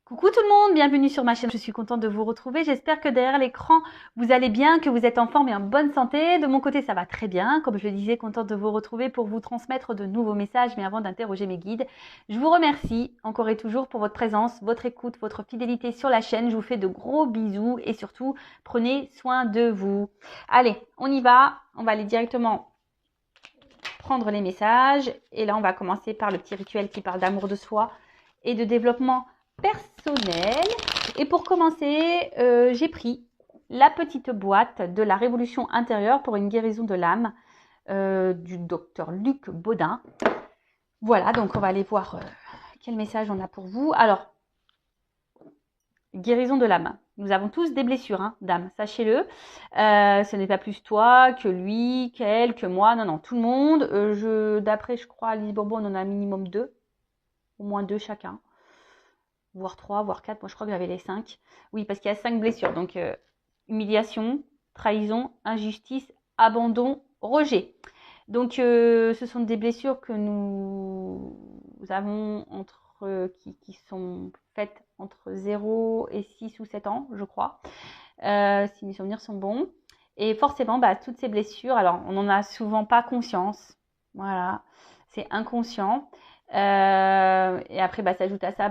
Coucou tout le monde, bienvenue sur ma chaîne, je suis contente de vous retrouver, j'espère que derrière l'écran vous allez bien, que vous êtes en forme et en bonne santé. De mon côté ça va très bien, comme je le disais, contente de vous retrouver pour vous transmettre de nouveaux messages, mais avant d'interroger mes guides, je vous remercie encore et toujours pour votre présence, votre écoute, votre fidélité sur la chaîne. Je vous fais de gros bisous et surtout prenez soin de vous. Allez, on y va, on va aller directement prendre les messages et là on va commencer par le petit rituel qui parle d'amour de soi et de développement personnel. Et pour commencer, j'ai pris la petite boîte de la révolution intérieure pour une guérison de l'âme du docteur Luc Baudin. Voilà, donc on va aller voir quel message on a pour vous. Alors, guérison de l'âme. Nous avons tous des blessures, hein, d'âme, sachez-le. Ce n'est pas plus toi que lui, qu'elle, que moi. Non, non, tout le monde. D'après, je crois, Alice Bourbon, on en a un minimum 2. Au moins 2 chacun. Voire 3, voire 4. Moi, je crois que j'avais les 5. Oui, parce qu'il y a 5 blessures. Donc, humiliation, trahison, injustice, abandon, rejet. Donc, ce sont des blessures que nous avons qui sont faites entre 0 et 6 ou 7 ans, je crois, si mes souvenirs sont bons. Et forcément, toutes ces blessures, alors on n'en a souvent pas conscience, voilà, c'est inconscient. Et après, s'ajoute à ça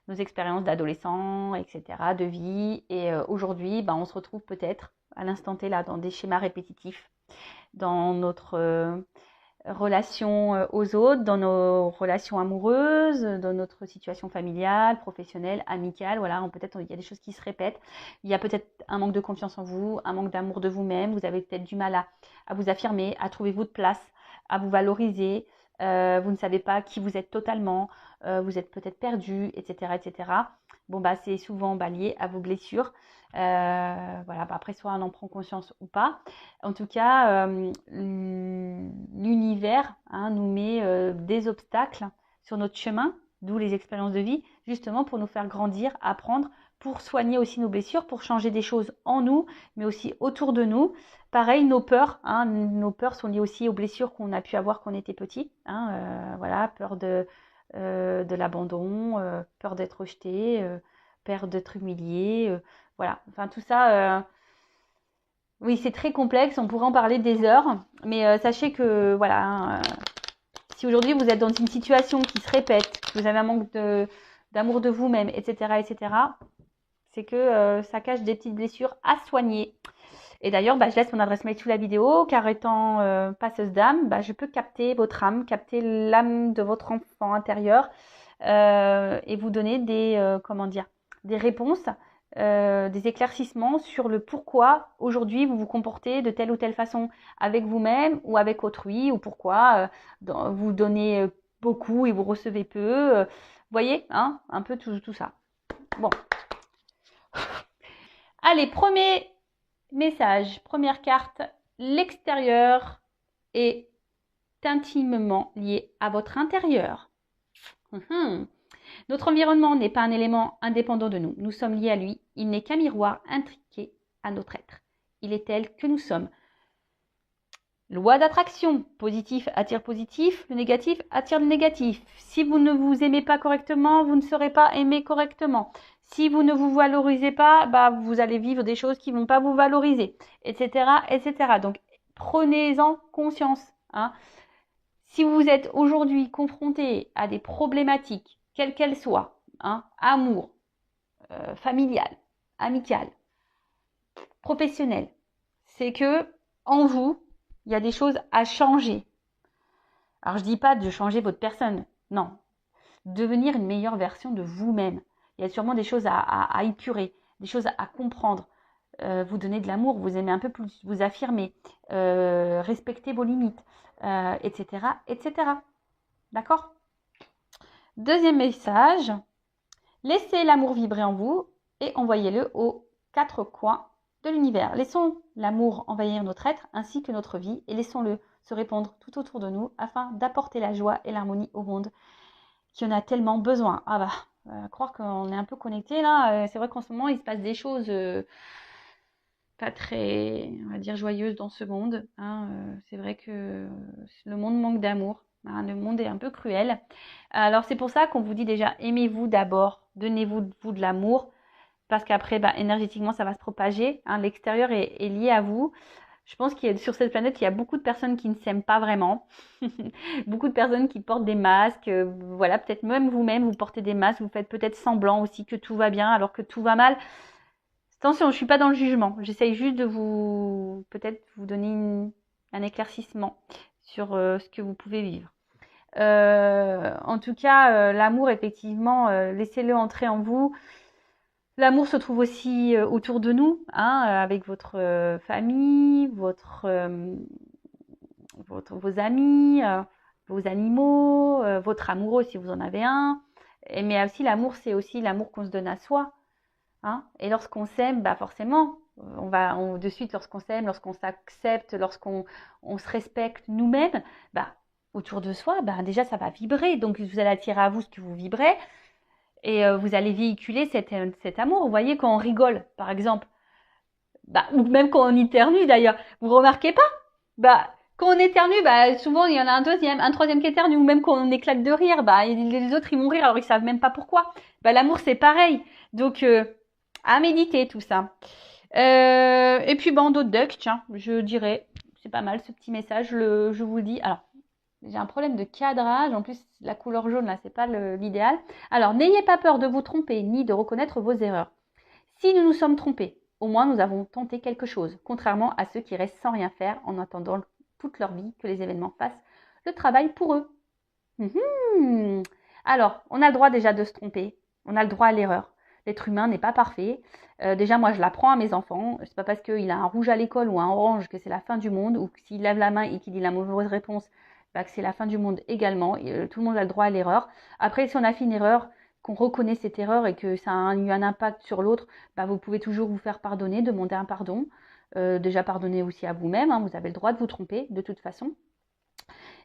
nos expériences d'adolescents, etc., de vie. Et aujourd'hui, on se retrouve peut-être à l'instant T là dans des schémas répétitifs, dans notre relation aux autres, dans nos relations amoureuses, dans notre situation familiale, professionnelle, amicale. Voilà, peut-être il y a des choses qui se répètent. Il y a peut-être un manque de confiance en vous, un manque d'amour de vous-même. Vous avez peut-être du mal à vous affirmer, à trouver votre place, à vous valoriser. Vous ne savez pas qui vous êtes totalement. Vous êtes peut-être perdu, etc., etc. Bon, c'est souvent lié à vos blessures. Voilà, après, soit on en prend conscience ou pas. En tout cas, l'univers nous met des obstacles sur notre chemin, d'où les expériences de vie, justement pour nous faire grandir, apprendre, pour soigner aussi nos blessures, pour changer des choses en nous, mais aussi autour de nous. Pareil, nos peurs sont liées aussi aux blessures qu'on a pu avoir quand on était petit. Voilà, peur de l'abandon, peur d'être rejeté, peur d'être humilié. Voilà, enfin tout ça. Oui, c'est très complexe, on pourrait en parler des heures, mais sachez que voilà, si aujourd'hui vous êtes dans une situation qui se répète, que vous avez un manque d'amour de vous-même, etc., etc., c'est que ça cache des petites blessures à soigner. Et d'ailleurs, je laisse mon adresse mail sous la vidéo, car étant passeuse d'âme, je peux capter votre âme, capter l'âme de votre enfant intérieur et vous donner des réponses, des éclaircissements sur le pourquoi aujourd'hui vous vous comportez de telle ou telle façon avec vous-même ou avec autrui, ou pourquoi vous donnez beaucoup et vous recevez peu. Voyez, un peu tout ça. Bon. Allez, premier message, première carte, l'extérieur est intimement lié à votre intérieur. Notre environnement n'est pas un élément indépendant de nous. Nous sommes liés à lui. Il n'est qu'un miroir intriqué à notre être. Il est tel que nous sommes. Loi d'attraction. Positif attire positif. Le négatif attire le négatif. Si vous ne vous aimez pas correctement, vous ne serez pas aimé correctement. Si vous ne vous valorisez pas, vous allez vivre des choses qui ne vont pas vous valoriser, etc., etc. Donc, prenez-en conscience. Si vous êtes aujourd'hui confronté à des problématiques, quelles qu'elles soient, amour, familial, amical, professionnel, c'est que en vous, il y a des choses à changer. Alors je dis pas de changer votre personne, non. Devenir une meilleure version de vous-même. Il y a sûrement des choses à épurer, des choses à comprendre. Vous donner de l'amour, vous aimer un peu plus, vous affirmer, respecter vos limites, etc., etc. D'accord ? Deuxième message, laissez l'amour vibrer en vous et envoyez-le aux 4 coins de l'univers. Laissons l'amour envahir notre être ainsi que notre vie et laissons-le se répandre tout autour de nous afin d'apporter la joie et l'harmonie au monde qui en a tellement besoin. Croire qu'on est un peu connecté là, c'est vrai qu'en ce moment il se passe des choses pas très, on va dire, joyeuses dans ce monde. C'est vrai que le monde manque d'amour. Hein, le monde est un peu cruel. Alors c'est pour ça qu'on vous dit déjà, aimez-vous d'abord, donnez-vous de l'amour, parce qu'après, bah, énergétiquement, ça va se propager. Hein, l'extérieur est lié à vous. Je pense qu'il y a, sur cette planète, il y a beaucoup de personnes qui ne s'aiment pas vraiment. Beaucoup de personnes qui portent des masques. Voilà, peut-être même vous-même, vous portez des masques. Vous faites peut-être semblant aussi que tout va bien alors que tout va mal. Attention, je ne suis pas dans le jugement. J'essaye juste de vous, peut-être vous donner un éclaircissement sur ce que vous pouvez vivre. En tout cas, l'amour, effectivement, laissez-le entrer en vous. L'amour se trouve aussi autour de nous, hein, avec votre famille, vos amis, vos animaux, votre amoureux si vous en avez un. Mais aussi l'amour, c'est aussi l'amour qu'on se donne à soi. Hein. Et lorsqu'on s'aime, bah forcément, de suite, lorsqu'on s'aime, lorsqu'on s'accepte, lorsqu'on se respecte nous-mêmes, bah, autour de soi, bah, déjà ça va vibrer. Donc vous allez attirer à vous ce que vous vibrez. Et vous allez véhiculer cet amour. Vous voyez, quand on rigole, par exemple, bah, ou même quand on éternue d'ailleurs, vous remarquez pas? Bah, quand on éternue, bah, souvent il y en a un troisième qui éternue, ou même quand on éclate de rire, bah, les autres ils vont rire alors ils savent même pas pourquoi. Bah, l'amour c'est pareil. Donc, à méditer tout ça. Et puis, bandeau de duck, tiens, je dirais, c'est pas mal ce petit message, je vous le dis. Alors, j'ai un problème de cadrage. En plus, la couleur jaune, là, c'est pas l'idéal. Alors, n'ayez pas peur de vous tromper ni de reconnaître vos erreurs. Si nous nous sommes trompés, au moins nous avons tenté quelque chose, contrairement à ceux qui restent sans rien faire en attendant toute leur vie que les événements fassent le travail pour eux. Alors, on a le droit déjà de se tromper. On a le droit à l'erreur. L'être humain n'est pas parfait. Déjà, moi, je l'apprends à mes enfants. C'est pas parce qu'il a un rouge à l'école ou un orange que c'est la fin du monde, ou que s'il lève la main et qu'il dit la mauvaise réponse, bah, que c'est la fin du monde également. Tout le monde a le droit à l'erreur. Après, si on a fait une erreur, qu'on reconnaît cette erreur et que ça a eu un impact sur l'autre, bah, vous pouvez toujours vous faire pardonner, demander un pardon. Déjà, pardonner aussi à vous-même. Hein, vous avez le droit de vous tromper, de toute façon.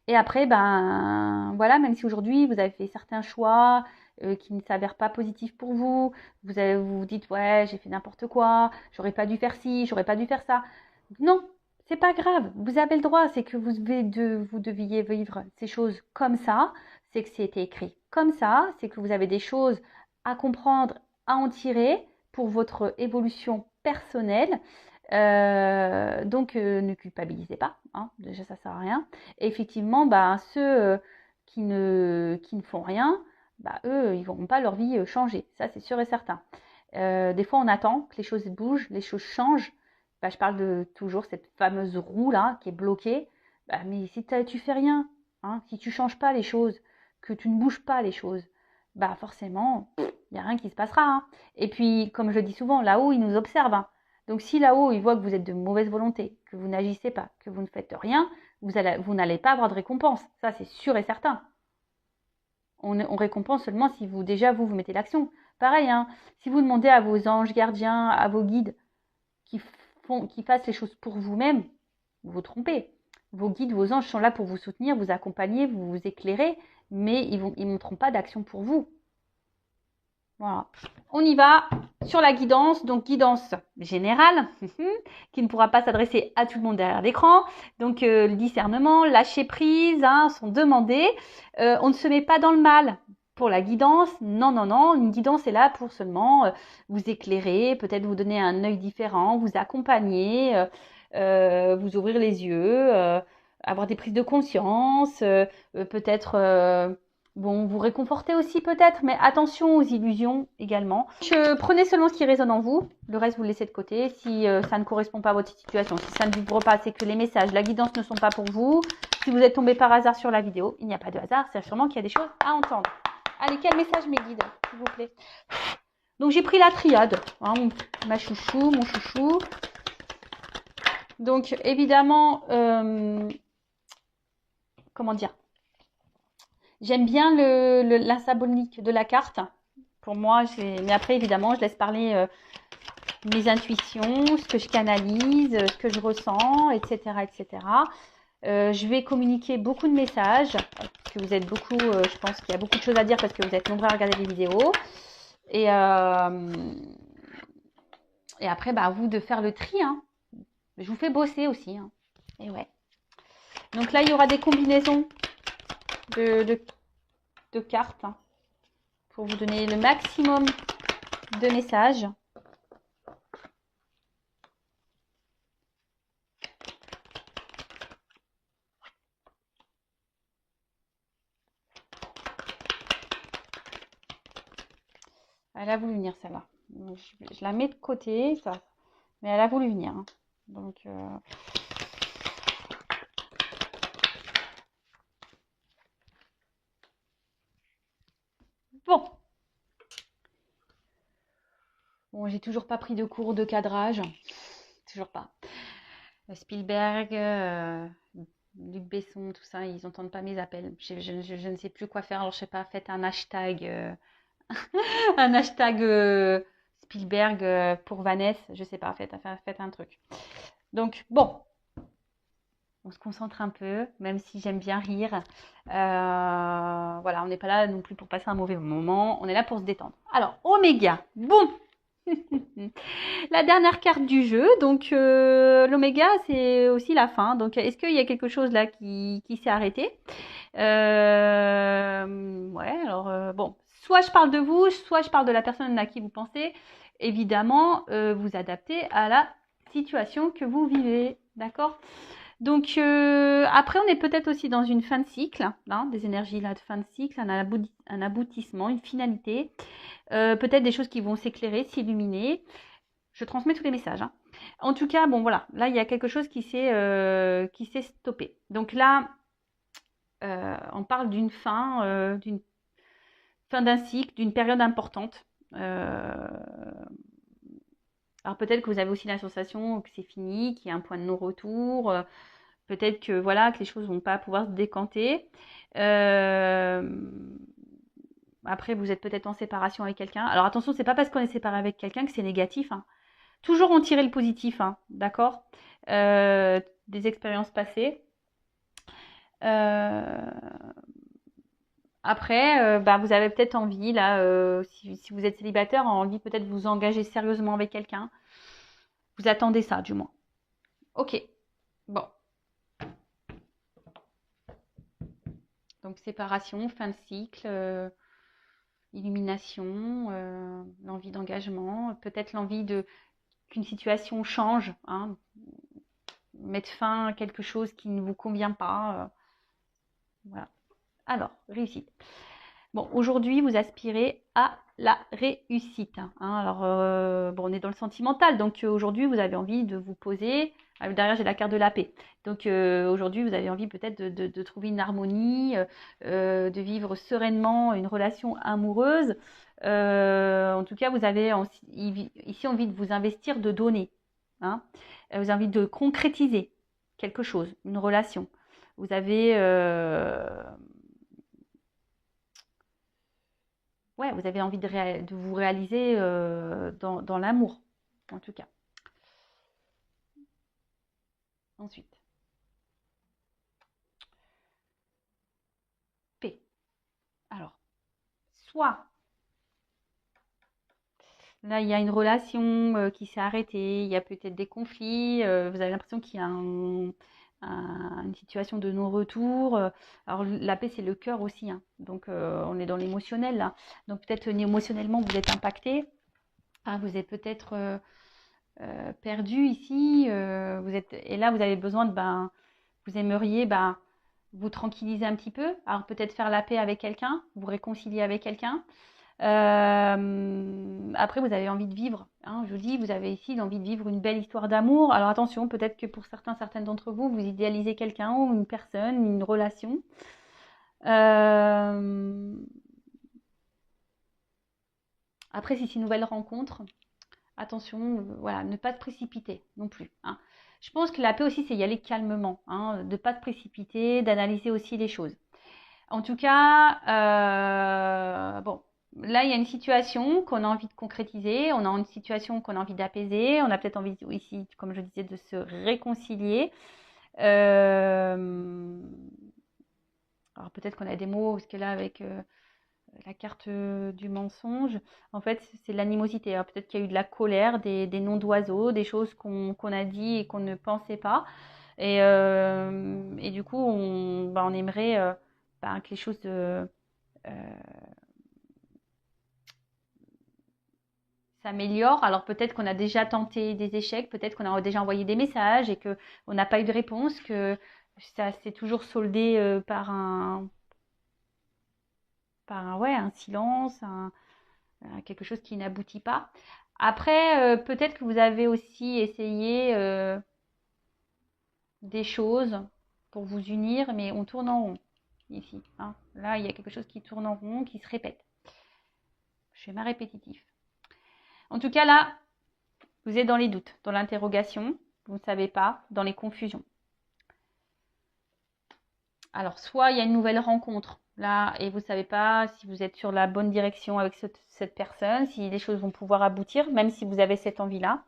Et après, ben voilà, même si aujourd'hui vous avez fait certains choix qui ne s'avèrent pas positifs pour vous, vous vous dites ouais, j'ai fait n'importe quoi, j'aurais pas dû faire ci, j'aurais pas dû faire ça. Non, c'est pas grave, vous avez le droit, c'est que vous deviez vivre ces choses comme ça, c'est que c'était écrit comme ça, c'est que vous avez des choses à comprendre, à en tirer pour votre évolution personnelle. Donc, ne culpabilisez pas, hein, déjà ça sert à rien. Et effectivement, bah, ceux qui ne font rien, bah, eux, ils ne verront pas leur vie changer, ça c'est sûr et certain. Des fois, on attend que les choses bougent, les choses changent. Bah, je parle de toujours cette fameuse roue là qui est bloquée. Bah, mais si tu fais rien, hein, si tu changes pas les choses, que tu ne bouges pas les choses, bah forcément, il n'y a rien qui se passera. Hein. Et puis, comme je le dis souvent, là-haut, ils nous observent. Hein. Donc si là-haut, ils voient que vous êtes de mauvaise volonté, que vous n'agissez pas, que vous ne faites rien, vous n'allez pas avoir de récompense. Ça, c'est sûr et certain. On récompense seulement si vous mettez l'action. Pareil, hein, si vous demandez à vos anges gardiens, à vos guides qui fassent les choses pour vous-même, vous vous trompez. Vos guides, vos anges sont là pour vous soutenir, vous accompagner, vous éclairer, mais ils ne montreront pas d'action pour vous. Voilà. On y va sur la guidance, donc guidance générale, qui ne pourra pas s'adresser à tout le monde derrière l'écran. Donc le discernement, lâcher prise hein, sont demandés. On ne se met pas dans le mal pour la guidance. Non, non, non. Une guidance est là pour seulement vous éclairer, peut-être vous donner un œil différent, vous accompagner, vous ouvrir les yeux, avoir des prises de conscience, peut-être... Bon, vous réconfortez aussi peut-être, mais attention aux illusions également. Prenez seulement ce qui résonne en vous, le reste vous le laissez de côté. Si ça ne correspond pas à votre situation, si ça ne vibre pas, c'est que les messages, la guidance ne sont pas pour vous. Si vous êtes tombé par hasard sur la vidéo, il n'y a pas de hasard, c'est sûrement qu'il y a des choses à entendre. Allez, quel message mes guides, s'il vous plaît. Donc j'ai pris la triade, hein, ma chouchou, mon chouchou. Donc évidemment, comment dire, j'aime bien la symbolique de la carte. Pour moi, mais après, évidemment, je laisse parler mes intuitions, ce que je canalise, ce que je ressens, etc. etc. Je vais communiquer beaucoup de messages, parce que vous êtes beaucoup, je pense qu'il y a beaucoup de choses à dire, parce que vous êtes nombreux à regarder les vidéos. Et après, bah, à vous de faire le tri. Hein. Je vous fais bosser aussi. Hein. Et ouais. Donc là, il y aura des combinaisons de cartes hein, pour vous donner le maximum de messages. Elle a voulu venir celle-là. Je la mets de côté, ça. Mais elle a voulu venir. Hein. Donc, bon. Bon, j'ai toujours pas pris de cours de cadrage. Toujours pas. Spielberg, Luc Besson, tout ça, ils n'entendent pas mes appels. Je ne sais plus quoi faire. Alors, je sais pas, faites un hashtag, un hashtag Spielberg pour Vanessa. Je sais pas, faites un truc. Donc, bon. On se concentre un peu, même si j'aime bien rire. Voilà, on n'est pas là non plus pour passer un mauvais moment. On est là pour se détendre. Alors, Oméga. Boum. La dernière carte du jeu. Donc, l'Oméga, c'est aussi la fin. Donc, est-ce qu'il y a quelque chose là qui s'est arrêté? Ouais, alors, bon. Soit je parle de vous, soit je parle de la personne à qui vous pensez. Évidemment, vous adaptez à la situation que vous vivez. D'accord? Donc, après, on est peut-être aussi dans une fin de cycle, hein, des énergies là de fin de cycle, un aboutissement, une finalité. Peut-être des choses qui vont s'éclairer, s'illuminer. Je transmets tous les messages. Hein. En tout cas, bon, voilà. Là, il y a quelque chose qui s'est stoppé. Donc là, on parle d'une fin d'un cycle, d'une période importante. Alors peut-être que vous avez aussi la sensation que c'est fini, qu'il y a un point de non-retour. Peut-être que voilà que les choses vont pas pouvoir se décanter. Après, vous êtes peut-être en séparation avec quelqu'un. Alors attention, c'est pas parce qu'on est séparé avec quelqu'un que c'est négatif. Hein. Toujours en tirer le positif, hein, d'accord des expériences passées. Après, vous avez peut-être envie, là, si vous êtes célibataire, envie peut-être de vous engager sérieusement avec quelqu'un. Vous attendez ça, du moins. Ok. Bon. Donc, séparation, fin de cycle, illumination, l'envie d'engagement, peut-être l'envie qu'une situation change, hein, mettre fin à quelque chose qui ne vous convient pas. Voilà. Alors, réussite. Bon, aujourd'hui, vous aspirez à la réussite. Hein. Alors, bon, on est dans le sentimental, donc aujourd'hui, vous avez envie de vous poser. Derrière, j'ai la carte de la paix. Donc, aujourd'hui, vous avez envie peut-être de trouver une harmonie, de vivre sereinement une relation amoureuse. En tout cas, vous avez ici envie de vous investir, de donner. Hein. Vous avez envie de concrétiser quelque chose, une relation. Vous avez... ouais, vous avez envie de vous réaliser dans l'amour, en tout cas. Ensuite, P. Alors, soit là, il y a une relation qui s'est arrêtée, il y a peut-être des conflits, vous avez l'impression qu'il y a une situation de non-retour. Alors, la paix, c'est le cœur aussi, hein. Donc, on est dans l'émotionnel, là. Donc, peut-être émotionnellement, vous êtes impacté. Ah, vous êtes peut-être perdu ici. Et là, vous avez besoin vous aimeriez vous tranquilliser un petit peu. Alors, peut-être faire la paix avec quelqu'un, vous réconcilier avec quelqu'un. Après, vous avez envie de vivre. Hein, je vous dis, vous avez ici l'envie de vivre une belle histoire d'amour. Alors attention, peut-être que pour certaines d'entre vous, vous idéalisez quelqu'un ou une personne, une relation. Après, si c'est une nouvelle rencontre, attention, voilà, ne pas se précipiter non plus. Hein. Je pense que la paix aussi, c'est y aller calmement, hein, de ne pas se précipiter, d'analyser aussi les choses. En tout cas, bon, là, il y a une situation qu'on a envie de concrétiser, on a une situation qu'on a envie d'apaiser, on a peut-être envie ici, comme je disais, de se réconcilier. Alors peut-être qu'on a des mots, parce que là, avec la carte du mensonge, en fait, c'est l'animosité. Alors peut-être qu'il y a eu de la colère, des noms d'oiseaux, des choses qu'on a dit et qu'on ne pensait pas. Et du coup, on aimerait que les choses s'améliorent. Alors peut-être qu'on a déjà tenté des échecs, peut-être qu'on a déjà envoyé des messages et qu'on n'a pas eu de réponse, que ça s'est toujours soldé par un silence, quelque chose qui n'aboutit pas. Après, peut-être que vous avez aussi essayé des choses pour vous unir, mais on tourne en rond ici. Hein. Là, il y a quelque chose qui tourne en rond, qui se répète. Schéma répétitif. En tout cas, là, vous êtes dans les doutes, dans l'interrogation, vous ne savez pas, dans les confusions. Alors, soit il y a une nouvelle rencontre là et vous ne savez pas si vous êtes sur la bonne direction avec cette personne, si les choses vont pouvoir aboutir, même si vous avez cette envie-là.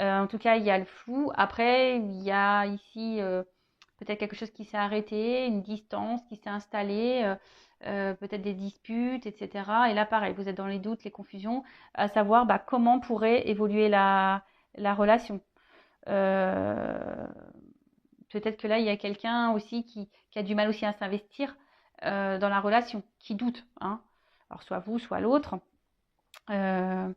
En tout cas, il y a le flou. Après, il y a ici peut-être quelque chose qui s'est arrêté, une distance qui s'est installée, peut-être des disputes, etc. Et là, pareil, vous êtes dans les doutes, les confusions, à savoir comment pourrait évoluer la relation. Peut-être que là, il y a quelqu'un aussi qui a du mal aussi à s'investir dans la relation, qui doute. Hein. Alors, soit vous, soit l'autre. Alors,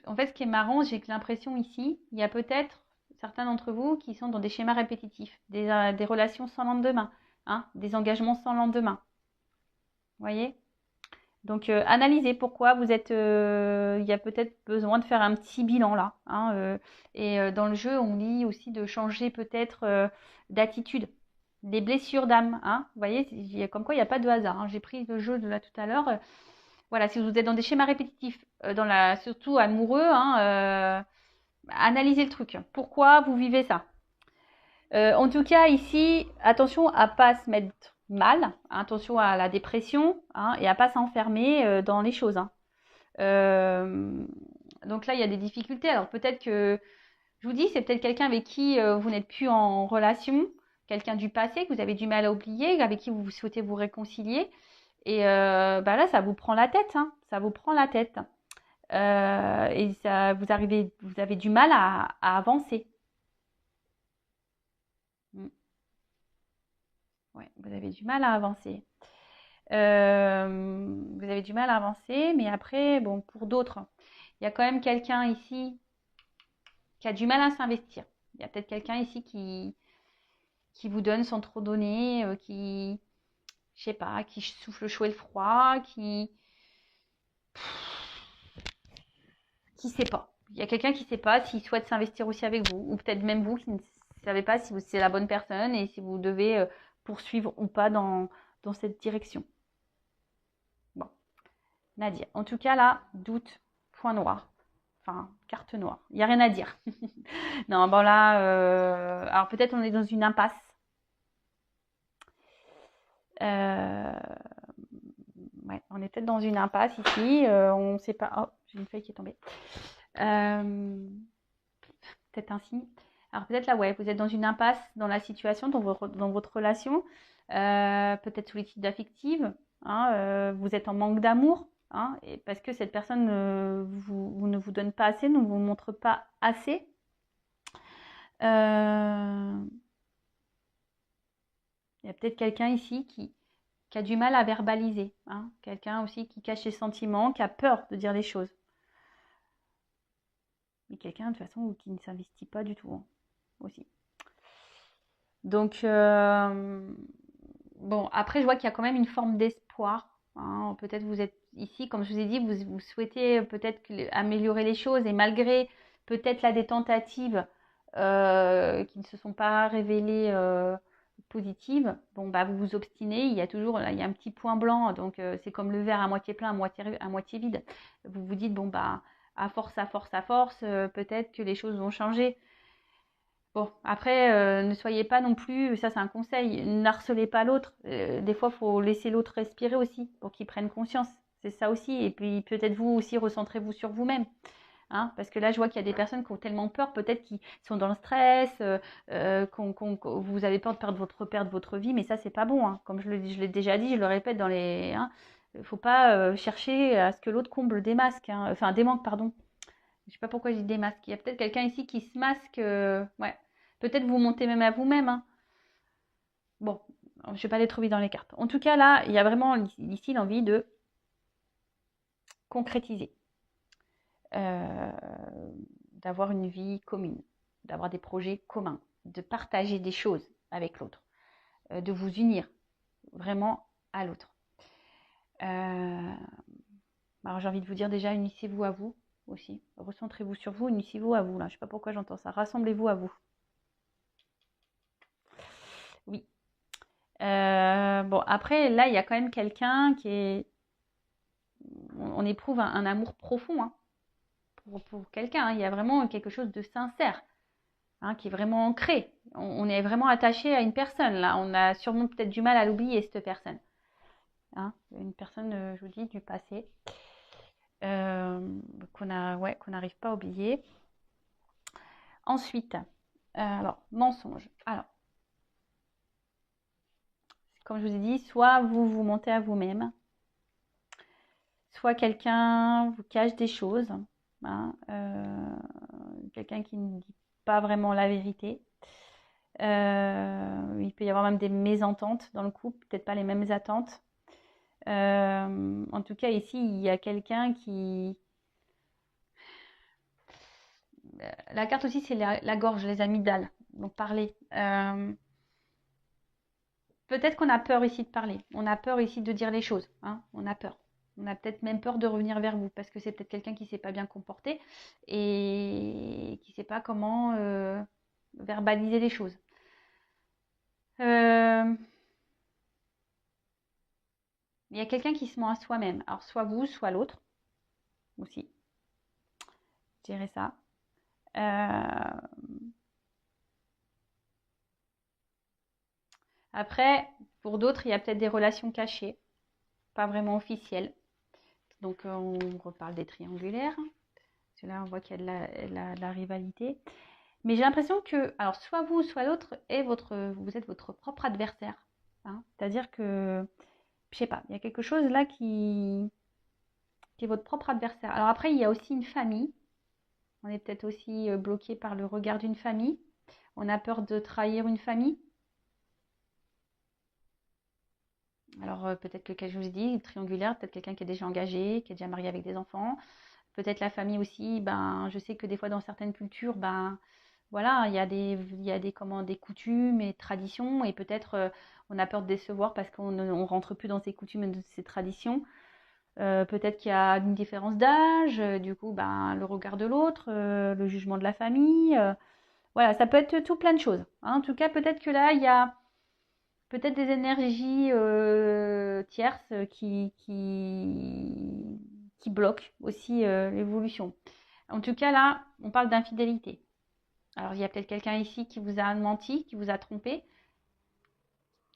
en fait, ce qui est marrant, j'ai l'impression ici, il y a peut-être certains d'entre vous qui sont dans des schémas répétitifs, des relations sans lendemain, hein, des engagements sans lendemain. Vous voyez? Donc, analysez pourquoi vous êtes. Il y a peut-être besoin de faire un petit bilan là. Hein, et dans le jeu, on dit aussi de changer peut-être d'attitude. Des blessures d'âme. Hein, vous voyez, comme quoi il n'y a pas de hasard. Hein. J'ai pris le jeu de là tout à l'heure. Voilà, si vous êtes dans des schémas répétitifs, surtout amoureux, hein, analysez le truc. Pourquoi vous vivez ça? En tout cas, ici, attention à pas se mettre mal, attention à la dépression, hein, et à pas s'enfermer dans les choses. Hein. Donc là, il y a des difficultés. Alors peut-être que, je vous dis, c'est peut-être quelqu'un avec qui vous n'êtes plus en relation, quelqu'un du passé que vous avez du mal à oublier, avec qui vous souhaitez vous réconcilier. Et là, ça vous prend la tête, hein, ça vous prend la tête. Et ça, vous avez du mal à avancer. Ouais, vous avez du mal à avancer. Vous avez du mal à avancer, mais après, bon, pour d'autres, il y a quand même quelqu'un ici qui a du mal à s'investir. Il y a peut-être quelqu'un ici qui vous donne sans trop donner, je sais pas, qui souffle le chaud et le froid, qui sait pas. Il y a quelqu'un qui sait pas s'il souhaite s'investir aussi avec vous, ou peut-être même vous qui ne savez pas si c'est la bonne personne et si vous devez poursuivre ou pas dans cette direction. Bon, Nadia. En tout cas, là, doute, point noir. Enfin, carte noire. Il n'y a rien à dire. Non, bon là, alors peut-être on est dans une impasse. Ouais, on est peut-être dans une impasse ici. On ne sait pas. Oh, j'ai une feuille qui est tombée. Peut-être un signe. Alors peut-être là, ouais, vous êtes dans une impasse dans la situation, dans votre relation. Peut-être solitude affective. Hein, vous êtes en manque d'amour. Hein, et parce que cette personne ne vous donne pas assez, ne vous montre pas assez. Il y a peut-être quelqu'un ici qui a du mal à verbaliser. Hein, quelqu'un aussi qui cache ses sentiments, qui a peur de dire les choses. Mais quelqu'un de toute façon qui ne s'investit pas du tout. Hein, aussi. Donc, bon, après, je vois qu'il y a quand même une forme d'espoir. Hein. Peut-être vous êtes ici, comme je vous ai dit, vous souhaitez peut-être améliorer les choses et malgré peut-être là des tentatives qui ne se sont pas révélées positives, bon, vous vous obstinez, il y a un petit point blanc, donc c'est comme le verre à moitié plein, à moitié vide. Vous vous dites, bon, à force, peut-être que les choses vont changer. Bon, après, ne soyez pas non plus, ça c'est un conseil, n'harcelez pas l'autre. Des fois, il faut laisser l'autre respirer aussi pour qu'il prenne conscience. C'est ça aussi. Et puis peut-être vous aussi, recentrez-vous sur vous-même. Hein, parce que là, je vois qu'il y a des personnes qui ont tellement peur, peut-être qui sont dans le stress, vous avez peur de perdre votre vie, mais ça, c'est pas bon. Hein. Comme je l'ai déjà dit, je le répète dans les. Hein, il ne faut pas chercher à ce que l'autre comble des masques. Hein, enfin, des manques, pardon. Je sais pas pourquoi je dis des masques. Il y a peut-être quelqu'un ici qui se masque. Ouais. Peut-être vous montez même à vous-même. Hein. Bon, je ne vais pas les trouver dans les cartes. En tout cas, là, il y a vraiment ici l'envie de concrétiser, d'avoir une vie commune, d'avoir des projets communs, de partager des choses avec l'autre, de vous unir vraiment à l'autre. Alors j'ai envie de vous dire déjà, unissez-vous à vous aussi. Recentrez-vous sur vous, unissez-vous à vous. Là, je ne sais pas pourquoi j'entends ça. Rassemblez-vous à vous. Oui. Bon, après, là, il y a quand même quelqu'un qui est... On éprouve un amour profond hein, pour quelqu'un. Hein. Il y a vraiment quelque chose de sincère hein, qui est vraiment ancré. On est vraiment attaché à une personne. Là, on a sûrement peut-être du mal à l'oublier, cette personne. Hein, une personne, je vous dis, du passé. Qu'on n'arrive pas à oublier. Ensuite, alors, mensonge. Alors, comme je vous ai dit, soit vous mentez à vous-même, soit quelqu'un vous cache des choses, hein, quelqu'un qui ne dit pas vraiment la vérité. Il peut y avoir même des mésententes dans le couple, peut-être pas les mêmes attentes. En tout cas, ici, il y a quelqu'un qui... La carte aussi, c'est la gorge, les amygdales. Donc, parler. Peut-être qu'on a peur ici de parler. On a peur ici de dire les choses. Hein. On a peur. On a peut-être même peur de revenir vers vous parce que c'est peut-être quelqu'un qui ne s'est pas bien comporté et qui ne sait pas comment verbaliser les choses. Il y a quelqu'un qui se ment à soi-même. Alors, soit vous, soit l'autre aussi. Je dirais ça. Après, pour d'autres, il y a peut-être des relations cachées, pas vraiment officielles. Donc, on reparle des triangulaires. Parce que là, on voit qu'il y a de la rivalité. Mais j'ai l'impression que, alors, soit vous, soit l'autre, vous êtes votre propre adversaire. Hein. C'est-à-dire que, je sais pas, il y a quelque chose là qui est votre propre adversaire. Alors après, il y a aussi une famille. On est peut-être aussi bloqué par le regard d'une famille. On a peur de trahir une famille. Alors peut-être que, comme je vous ai dit, triangulaire, peut-être quelqu'un qui est déjà engagé, qui est déjà marié avec des enfants. Peut-être la famille aussi, ben, je sais que des fois dans certaines cultures, ben, voilà, il y a des coutumes et traditions et peut-être on a peur de décevoir parce qu'on ne rentre plus dans ces coutumes et ces traditions. Peut-être qu'il y a une différence d'âge, du coup, ben, le regard de l'autre, le jugement de la famille. Voilà, ça peut être tout plein de choses. Hein. En tout cas, peut-être que là, il y a peut-être des énergies tierces qui bloquent aussi l'évolution. En tout cas, là, on parle d'infidélité. Alors, il y a peut-être quelqu'un ici qui vous a menti, qui vous a trompé,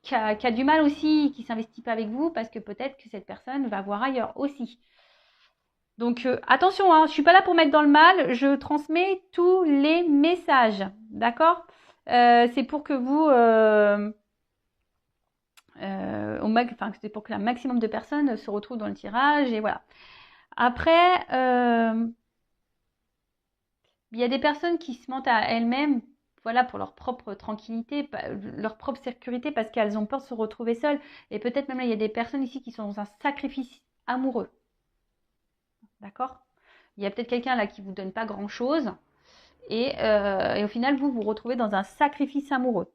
qui a du mal aussi, qui ne s'investit pas avec vous, parce que peut-être que cette personne va voir ailleurs aussi. Donc, attention, hein, je ne suis pas là pour mettre dans le mal, je transmets tous les messages, d'accord c'est pour que vous... c'est pour que un maximum de personnes se retrouvent dans le tirage, et voilà. Après, il y a des personnes qui se mentent à elles-mêmes, voilà, pour leur propre tranquillité, leur propre sécurité, parce qu'elles ont peur de se retrouver seules. Et peut-être même là, il y a des personnes ici qui sont dans un sacrifice amoureux. D'accord? Il y a peut-être quelqu'un là qui ne vous donne pas grand-chose. Et au final, vous vous retrouvez dans un sacrifice amoureux.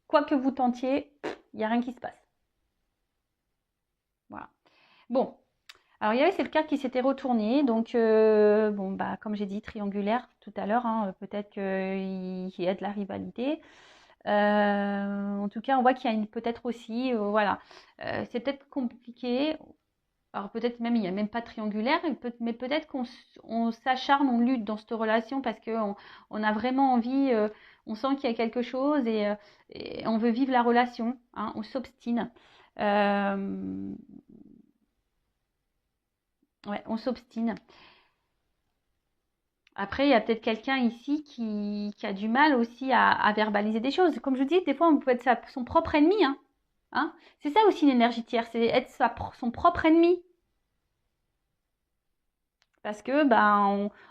Quoi que vous tentiez, il n'y a rien qui se passe. Voilà. Bon. Alors, il y avait cette carte qui s'était retournée. Donc, bon, bah, comme j'ai dit, triangulaire tout à l'heure. Hein, peut-être qu'il y a de la rivalité. En tout cas, on voit qu'il y a peut-être aussi, voilà, c'est peut-être compliqué. Alors peut-être même il n'y a même pas de triangulaire, mais peut-être qu'on s'acharne, on lutte dans cette relation parce qu'on a vraiment envie, on sent qu'il y a quelque chose et on veut vivre la relation, hein, on s'obstine. Ouais, on s'obstine. Après, il y a peut-être quelqu'un ici qui a du mal aussi à verbaliser des choses. Comme je dis, des fois, on peut être son propre ennemi. Hein. C'est ça aussi l'énergie tierce, c'est être son propre ennemi. Parce que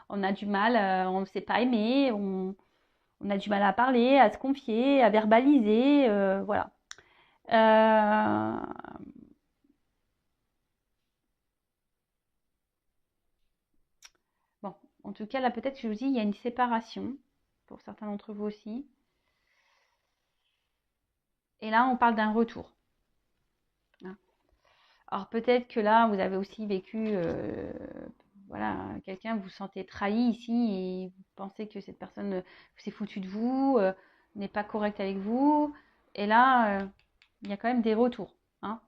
on a du mal, on ne sait pas aimer, on a du mal à parler, à se confier, à verbaliser, voilà. Euh, Bon, en tout cas, là, peut-être, je vous dis, il y a une séparation, pour certains d'entre vous aussi. Et là, on parle d'un retour. Hein. Alors, peut-être que là, vous avez aussi vécu, voilà, quelqu'un, vous vous sentez trahi ici et vous pensez que cette personne s'est foutue de vous, n'est pas correcte avec vous. Et là, il y a quand même des retours. Hein.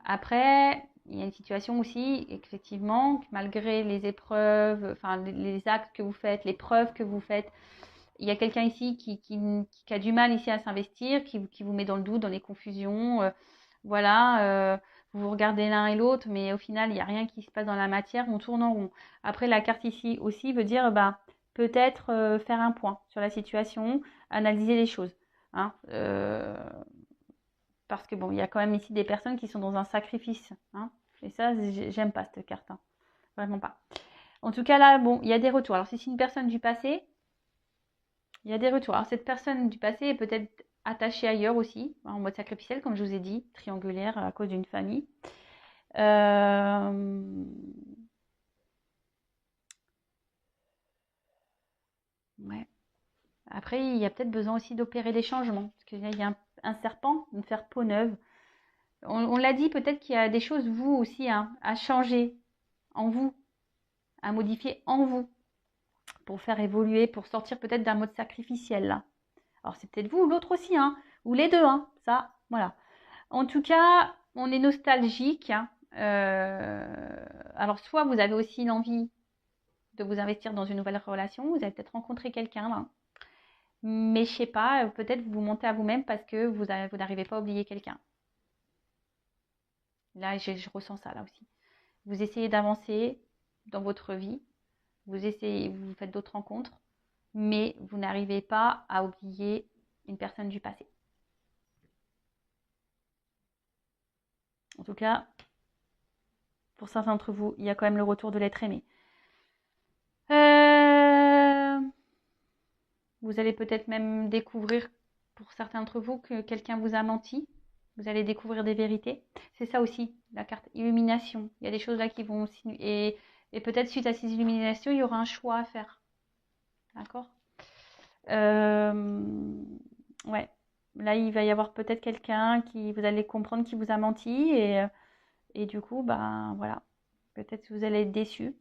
Après, il y a une situation aussi, effectivement, malgré les épreuves, enfin les actes que vous faites, les preuves que vous faites, il y a quelqu'un ici qui a du mal ici à s'investir, qui vous met dans le doute, dans les confusions. Voilà, vous vous regardez l'un et l'autre, mais au final, il n'y a rien qui se passe dans la matière, on tourne en rond. Après, la carte ici aussi veut dire bah, peut-être faire un point sur la situation, analyser les choses. Hein. Parce que bon, il y a quand même ici des personnes qui sont dans un sacrifice. Hein. Et ça, j'aime pas cette carte. Hein. Vraiment pas. En tout cas, là, bon, il y a des retours. Alors, si c'est une personne du passé, il y a des retours. Alors, cette personne du passé est peut-être attachée ailleurs aussi, en mode sacrificiel, comme je vous ai dit, triangulaire à cause d'une famille. Ouais. Après, il y a peut-être besoin aussi d'opérer des changements. Parce qu'il y a un serpent, de faire peau neuve. On l'a dit, peut-être qu'il y a des choses, vous aussi, hein, à changer en vous, à modifier en vous, pour faire évoluer, pour sortir peut-être d'un mode sacrificiel, là. Alors, c'est peut-être vous ou l'autre aussi, hein, ou les deux, hein, ça, voilà. En tout cas, on est nostalgique. Hein. Alors, soit vous avez aussi l'envie de vous investir dans une nouvelle relation, vous avez peut-être rencontré quelqu'un, là. Mais je sais pas, peut-être vous montez à vous-même parce que vous n'arrivez pas à oublier quelqu'un. Là, je ressens ça, là aussi. Vous essayez d'avancer dans votre vie, vous faites d'autres rencontres, mais vous n'arrivez pas à oublier une personne du passé. En tout cas, pour certains d'entre vous, il y a quand même le retour de l'être aimé. Vous allez peut-être même découvrir, pour certains d'entre vous, que quelqu'un vous a menti. Vous allez découvrir des vérités. C'est ça aussi, la carte illumination. Il y a des choses là qui vont... Et peut-être suite à ces illuminations, il y aura un choix à faire. D'accord. Ouais. Là, il va y avoir peut-être quelqu'un qui... Vous allez comprendre qui vous a menti. Et du coup, ben voilà. Peut-être que vous allez être déçu.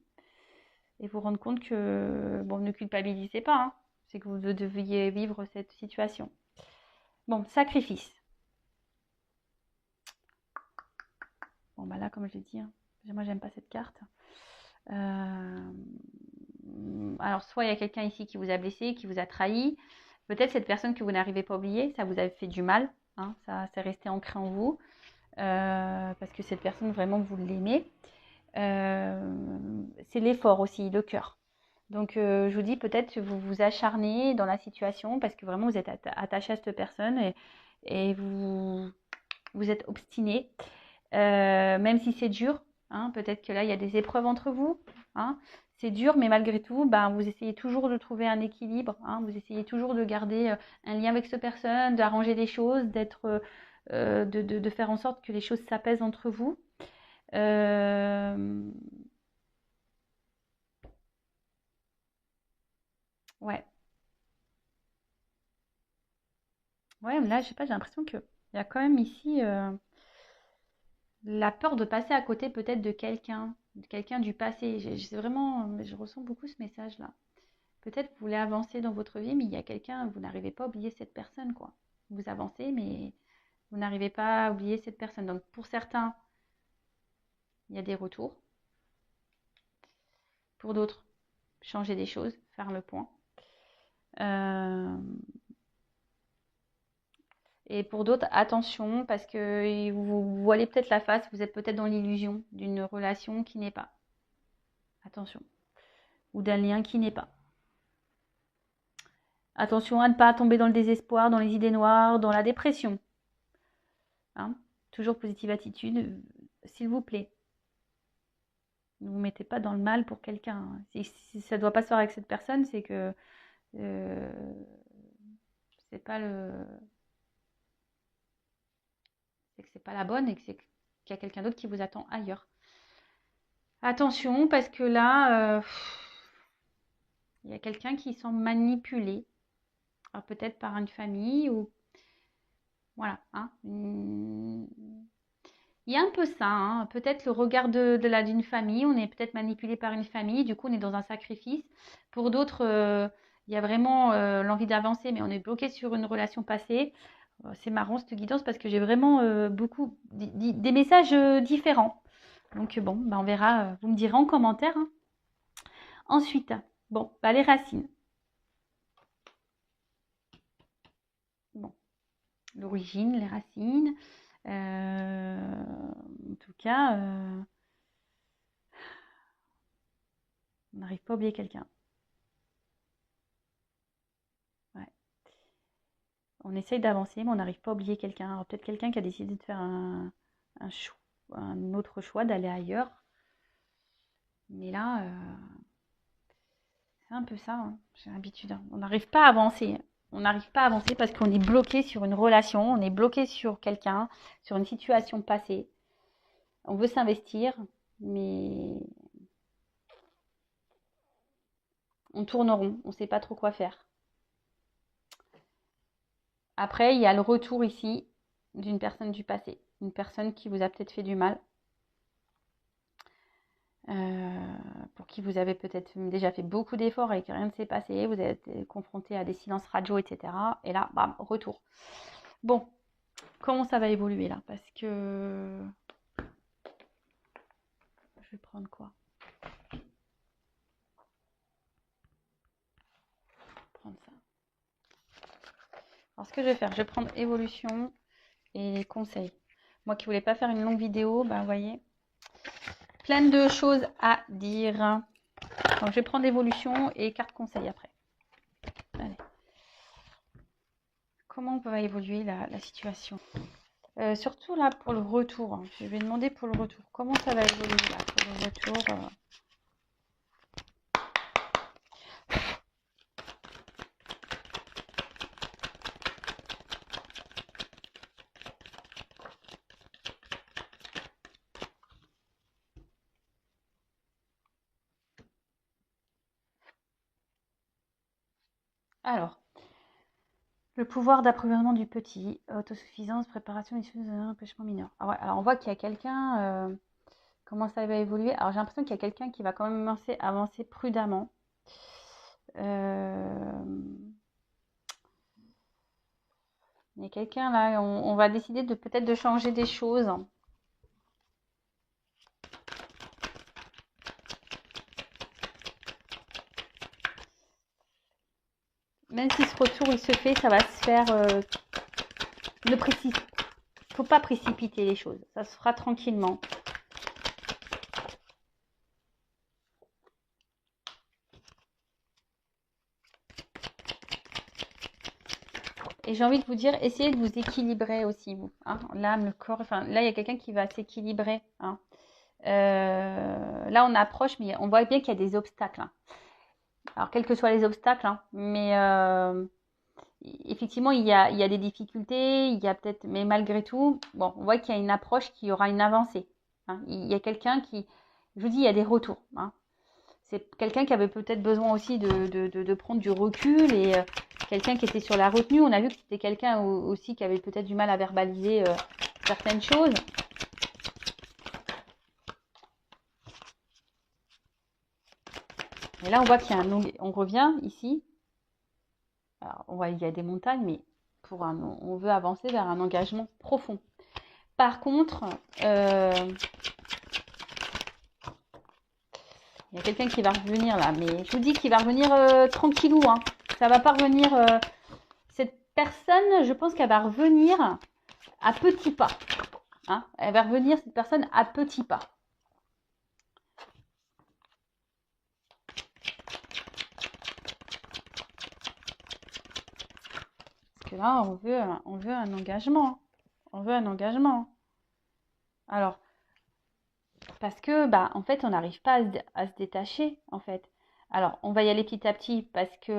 Et vous rendre compte que... Bon, ne culpabilisez pas. Hein. C'est que vous deviez vivre cette situation. Bon, sacrifice. Bon, bah là, comme je l'ai dit, hein, moi, j'aime pas cette carte. Alors, soit il y a quelqu'un ici qui vous a blessé, qui vous a trahi. Peut-être cette personne que vous n'arrivez pas à oublier, ça vous a fait du mal. Hein, ça s'est resté ancré en vous. Parce que cette personne, vraiment, vous l'aimez. C'est l'effort aussi, le cœur. Donc, je vous dis, peut-être que vous vous acharnez dans la situation parce que vraiment, vous êtes attaché à cette personne et vous êtes obstiné. Même si c'est dur, hein, peut-être que là, il y a des épreuves entre vous. Hein, c'est dur, mais malgré tout, ben, vous essayez toujours de trouver un équilibre. Hein, vous essayez toujours de garder un lien avec cette personne, d'arranger les choses, de faire en sorte que les choses s'apaisent entre vous. Ouais. Ouais, là, je sais pas, j'ai l'impression qu'il y a quand même ici la peur de passer à côté peut-être de quelqu'un du passé. Je ressens beaucoup ce message-là. Peut-être vous voulez avancer dans votre vie, mais il y a quelqu'un, vous n'arrivez pas à oublier cette personne, quoi. Vous avancez, mais vous n'arrivez pas à oublier cette personne. Donc pour certains, il y a des retours. Pour d'autres, changer des choses, faire le point. Et pour d'autres, attention, parce que vous voilez peut-être la face, vous êtes peut-être dans l'illusion d'une relation qui n'est pas. Attention. Ou d'un lien qui n'est pas. Attention à ne pas tomber dans le désespoir, dans les idées noires, dans la dépression. Hein, toujours positive attitude, s'il vous plaît. Ne vous mettez pas dans le mal pour quelqu'un. Hein. Si ça ne doit pas se faire avec cette personne, c'est que c'est pas le... c'est que c'est pas la bonne et que qu'il y a quelqu'un d'autre qui vous attend ailleurs. Attention, parce que là, il y a quelqu'un qui semble manipulé. Alors peut-être par une famille ou... Voilà. Hein. Il y a un peu ça. Hein. Peut-être le regard d'une famille. On est peut-être manipulé par une famille. Du coup, on est dans un sacrifice. Pour d'autres, il y a vraiment l'envie d'avancer, mais on est bloqué sur une relation passée. C'est marrant cette guidance parce que j'ai vraiment beaucoup des messages différents. Donc bon, bah, on verra. Vous me direz en commentaire. Hein. Ensuite, bon, bah, les racines. Bon, l'origine, les racines. En tout cas, on n'arrive pas à oublier quelqu'un. Ouais. On essaye d'avancer, mais on n'arrive pas à oublier quelqu'un. Alors peut-être quelqu'un qui a décidé de faire un autre choix, d'aller ailleurs. Mais là, c'est un peu ça. Hein. J'ai l'habitude. Hein. On n'arrive pas à avancer. On n'arrive pas à avancer parce qu'on est bloqué sur une relation, on est bloqué sur quelqu'un, sur une situation passée. On veut s'investir, mais on tourne rond, on ne sait pas trop quoi faire. Après, il y a le retour ici d'une personne du passé, une personne qui vous a peut-être fait du mal, pour qui vous avez peut-être déjà fait beaucoup d'efforts et que rien ne s'est passé, vous avez été confronté à des silences radio, etc. Et là, bam, retour. Bon, comment ça va évoluer là? Parce que... Je vais prendre quoi? Prendre ça. Alors, ce que je vais faire, je vais prendre évolution et conseils. Moi qui voulais pas faire une longue vidéo, ben vous voyez, plein de choses à dire. Donc, je vais prendre évolution et carte conseil après. Allez. Comment va évoluer la situation? Surtout là pour le retour. Hein. Je vais demander pour le retour. Comment ça va évoluer là pour le retour Alors, le pouvoir d'approvisionnement du petit, autosuffisance, préparation, issue d'un empêchement mineur. Ah ouais, alors on voit qu'il y a quelqu'un, comment ça va évoluer. Alors j'ai l'impression qu'il y a quelqu'un qui va quand même avancer prudemment. Il y a quelqu'un là, on va décider de peut-être de changer des choses. Même si ce retour il se fait, ça va se faire. Ne faut pas précipiter les choses. Ça se fera tranquillement. Et j'ai envie de vous dire, essayez de vous équilibrer aussi, vous. Hein, l'âme, le corps. Enfin, là, il y a quelqu'un qui va s'équilibrer. Hein. Là, on approche, mais on voit bien qu'il y a des obstacles. Hein. Alors, quels que soient les obstacles, hein, mais effectivement, il y a des difficultés, il y a peut-être, mais malgré tout, bon, on voit qu'il y a une approche qui aura une avancée. Hein. Il y a quelqu'un qui, je vous dis, il y a des retours. Hein. C'est quelqu'un qui avait peut-être besoin aussi de prendre du recul et quelqu'un qui était sur la retenue. On a vu que c'était quelqu'un aussi qui avait peut-être du mal à verbaliser certaines choses. Et là, on voit qu'il y a on revient ici. Alors, on voit qu'il y a des montagnes, mais on veut avancer vers un engagement profond. Par contre, il y a quelqu'un qui va revenir là, mais je vous dis qu'il va revenir tranquillou. Hein. Ça va pas revenir. Cette personne, je pense qu'elle va revenir à petits pas. Hein. Elle va revenir, cette personne, à petits pas. Parce que là, on veut un engagement. On veut un engagement. Alors, parce que, bah, en fait, on n'arrive pas à se détacher, en fait. Alors, on va y aller petit à petit parce que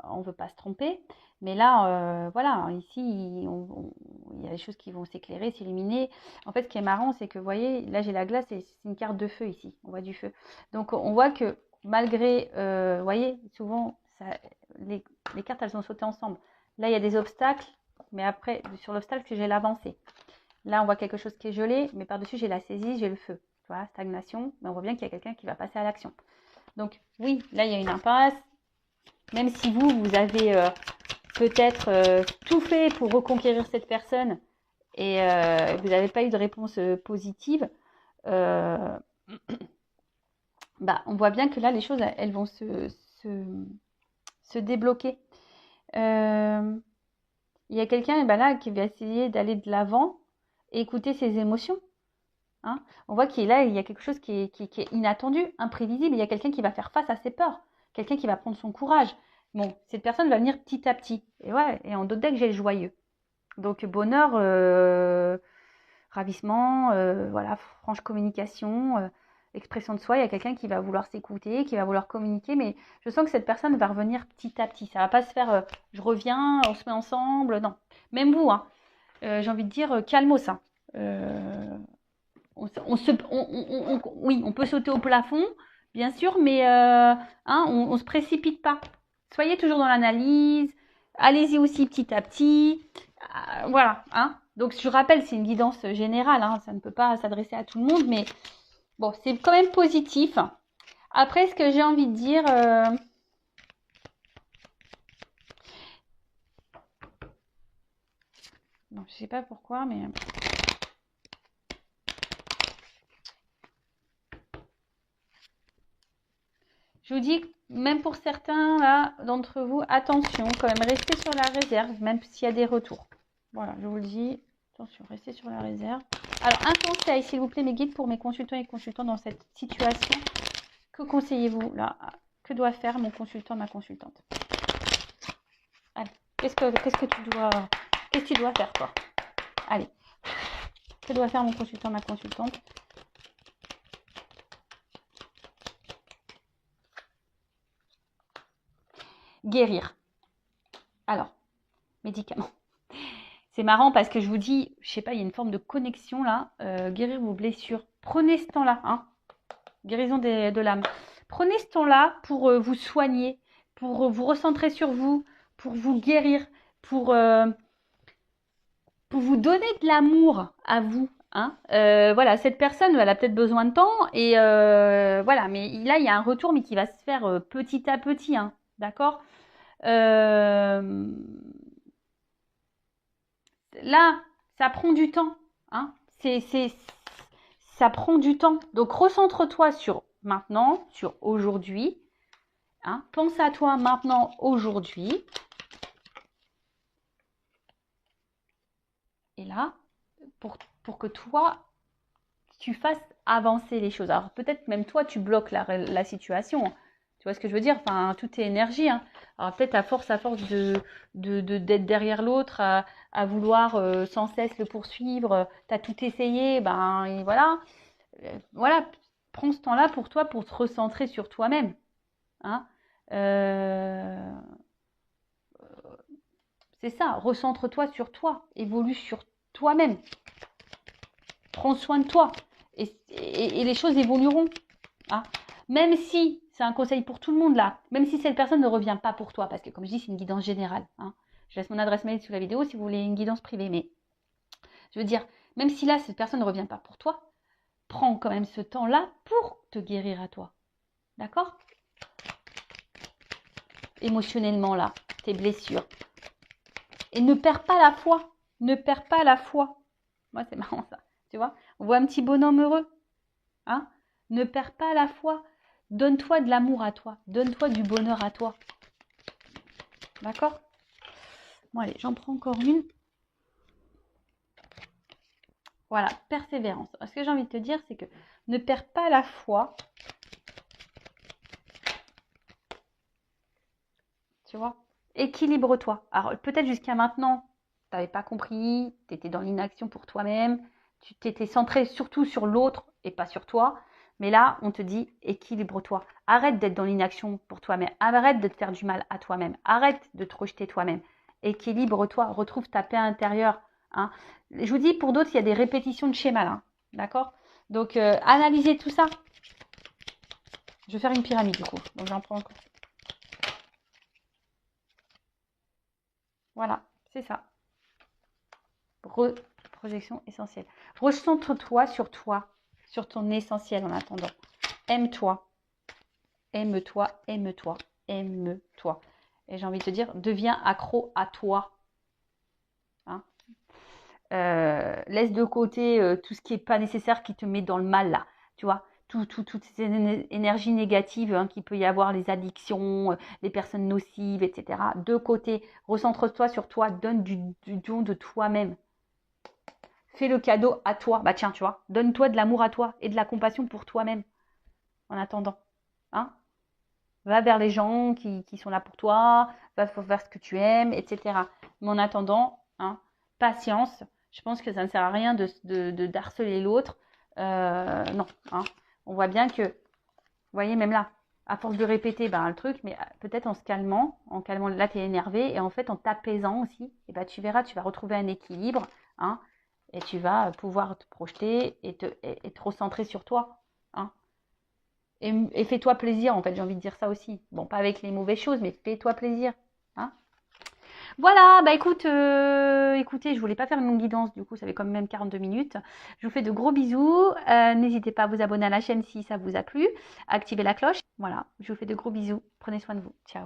on veut pas se tromper. Mais là, voilà, ici, il y a des choses qui vont s'éclairer, s'illuminer. En fait, ce qui est marrant, c'est que, vous voyez, là, j'ai la glace et c'est une carte de feu ici. On voit du feu. Donc, on voit que malgré, vous voyez, souvent, ça, les, les cartes, elles sont sautées ensemble. Là, il y a des obstacles, mais après, sur l'obstacle, j'ai l'avancée. Là, on voit quelque chose qui est gelé, mais par-dessus, j'ai la saisie, j'ai le feu. Tu vois, stagnation, mais on voit bien qu'il y a quelqu'un qui va passer à l'action. Donc, oui, là, il y a une impasse. Même si vous avez peut-être tout fait pour reconquérir cette personne et vous n'avez pas eu de réponse positive, euh, bah, on voit bien que là, les choses, elles vont se débloquer. Il y a quelqu'un là qui va essayer d'aller de l'avant et écouter ses émotions. Hein. On voit qu'il là, il y a quelque chose qui est inattendu, imprévisible. Il y a quelqu'un qui va faire face à ses peurs, quelqu'un qui va prendre son courage. Bon, cette personne va venir petit à petit. Et ouais, et en d'autres decks, j'ai le joyeux. Donc bonheur, ravissement, voilà, franche communication, expression de soi. Il y a quelqu'un qui va vouloir s'écouter, qui va vouloir communiquer, mais je sens que cette personne va revenir petit à petit. Ça va pas se faire, je reviens, on se met ensemble. Non, même vous, hein, j'ai envie de dire, calmos, hein. Oui, on peut sauter au plafond, bien sûr, mais hein, on se précipite pas. Soyez toujours dans l'analyse. Allez-y aussi petit à petit. Voilà. Hein. Donc, je rappelle, c'est une guidance générale. Hein, ça ne peut pas s'adresser à tout le monde, mais bon, c'est quand même positif. Après, ce que j'ai envie de dire... non, je sais pas pourquoi, mais... Je vous dis, même pour certains là d'entre vous, attention, quand même, restez sur la réserve, même s'il y a des retours. Voilà, je vous le dis, attention, restez sur la réserve. Alors, un conseil, s'il vous plaît, mes guides, pour mes consultants et consultantes dans cette situation. Que conseillez-vous là? Que doit faire mon consultant, ma consultante? Allez, qu'est-ce que tu dois faire, toi? Allez, que doit faire mon consultant, ma consultante? Guérir. Alors, médicaments. C'est marrant parce que je vous dis, je sais pas, il y a une forme de connexion là. Guérir vos blessures. Prenez ce temps-là, hein. Guérison de l'âme. Prenez ce temps-là pour vous soigner, pour vous recentrer sur vous, pour vous guérir, pour vous donner de l'amour à vous. Hein. Voilà, cette personne, elle a peut-être besoin de temps et voilà, mais là, il y a un retour, mais qui va se faire petit à petit, hein, d'accord. Là, ça prend du temps. Hein. Ça prend du temps. Donc, recentre-toi sur maintenant, sur aujourd'hui. Hein. Pense à toi maintenant, aujourd'hui. Et là, pour que toi, tu fasses avancer les choses. Alors, peut-être même toi, tu bloques la situation. Tu vois ce que je veux dire? Enfin, tout est énergie. Hein. Alors, peut-être à force d'être derrière l'autre, à vouloir sans cesse le poursuivre, tu as tout essayé, ben et voilà. Voilà, prends ce temps-là pour toi, pour te recentrer sur toi-même. Hein. C'est ça, recentre-toi sur toi, évolue sur toi-même. Prends soin de toi et les choses évolueront. Hein. Même si, c'est un conseil pour tout le monde là, même si cette personne ne revient pas pour toi, parce que comme je dis, c'est une guidance générale. Hein. Je laisse mon adresse mail sous la vidéo si vous voulez une guidance privée, mais je veux dire, même si là, cette personne ne revient pas pour toi, prends quand même ce temps-là pour te guérir à toi. D'accord? Émotionnellement là, tes blessures. Et ne perds pas la foi. Ne perds pas la foi. Moi, c'est marrant ça. Tu vois? On voit un petit bonhomme heureux. Hein? Ne perds pas la foi. Donne-toi de l'amour à toi. Donne-toi du bonheur à toi. D'accord? Bon, allez, j'en prends encore une. Voilà, persévérance. Alors, ce que j'ai envie de te dire, c'est que ne perds pas la foi. Tu vois? Équilibre-toi. Alors, peut-être jusqu'à maintenant, tu n'avais pas compris, tu étais dans l'inaction pour toi-même, tu t'étais centré surtout sur l'autre et pas sur toi. Mais là, on te dit équilibre-toi. Arrête d'être dans l'inaction pour toi-même. Arrête de te faire du mal à toi-même. Arrête de te rejeter toi-même. Équilibre-toi. Retrouve ta paix intérieure. Hein. Je vous dis, pour d'autres, il y a des répétitions de schémas là. D'accord? Donc, analysez tout ça. Je vais faire une pyramide du coup. Donc, j'en prends encore. Voilà, c'est ça. Projection essentielle. Recentre-toi, sur ton essentiel en attendant. Aime-toi, aime-toi, aime-toi, aime-toi. Et j'ai envie de te dire, deviens accro à toi. Hein, laisse de côté tout ce qui n'est pas nécessaire, qui te met dans le mal là. Tu vois, toutes ces énergies négatives hein, qu'il peut y avoir, les addictions, les personnes nocives, etc. De côté, recentre-toi sur toi, donne du don de toi-même. Fais le cadeau à toi. Bah tiens, tu vois, donne-toi de l'amour à toi et de la compassion pour toi-même en attendant. Hein, va vers les gens qui sont là pour toi, va vers ce que tu aimes, etc. Mais en attendant, hein, patience. Je pense que ça ne sert à rien de harceler l'autre. Non, hein. On voit bien que, vous voyez, même là, à force de répéter ben, le truc, mais peut-être en calmant, là tu es énervé, et en fait en t'apaisant aussi, et ben, tu verras, tu vas retrouver un équilibre, hein, et tu vas pouvoir te projeter et te recentrer sur toi. Hein. Et fais-toi plaisir, en fait, j'ai envie de dire ça aussi. Bon, pas avec les mauvaises choses, mais fais-toi plaisir. Hein. Voilà, bah écoutez, je voulais pas faire une longue guidance, du coup, ça fait quand même 42 minutes. Je vous fais de gros bisous. N'hésitez pas à vous abonner à la chaîne si ça vous a plu. Activez la cloche. Voilà, je vous fais de gros bisous. Prenez soin de vous. Ciao.